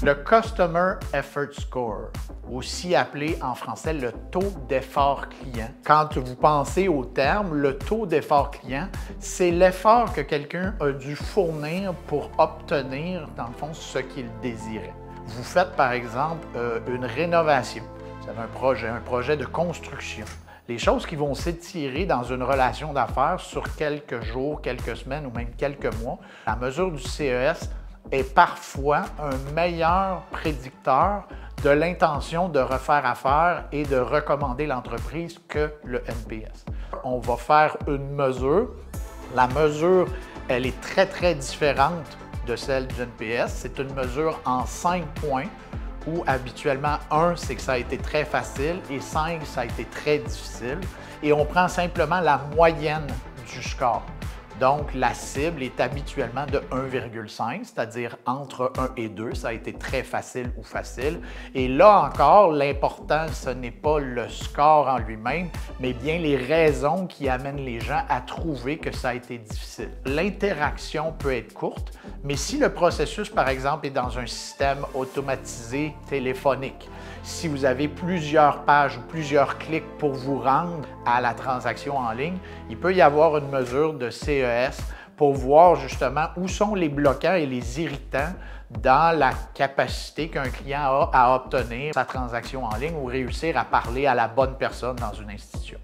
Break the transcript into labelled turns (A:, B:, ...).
A: Le Customer Effort Score, aussi appelé en français le taux d'effort client. Quand vous pensez au terme, le taux d'effort client, c'est l'effort que quelqu'un a dû fournir pour obtenir, dans le fond, ce qu'il désirait. Vous faites, par exemple, une rénovation. Vous avez un projet de construction. Les choses qui vont s'étirer dans une relation d'affaires sur quelques jours, quelques semaines ou même quelques mois, la mesure du CES est parfois un meilleur prédicteur de l'intention de refaire affaire et de recommander l'entreprise que le NPS. On va faire une mesure. La mesure, elle est très différente de celle du NPS. C'est une mesure en 5 points où habituellement 1, c'est que ça a été très facile et 5, ça a été très difficile. Et on prend simplement la moyenne du score. Donc, la cible est habituellement de 1,5, c'est-à-dire entre 1 et 2. Ça a été très facile ou facile. Et là encore, l'important, ce n'est pas le score en lui-même, mais bien les raisons qui amènent les gens à trouver que ça a été difficile. L'interaction peut être courte, mais si le processus, par exemple, est dans un système automatisé téléphonique, si vous avez plusieurs pages ou plusieurs clics pour vous rendre à la transaction en ligne, il peut y avoir une mesure de CES pour voir justement où sont les bloquants et les irritants dans la capacité qu'un client a à obtenir sa transaction en ligne ou réussir à parler à la bonne personne dans une institution.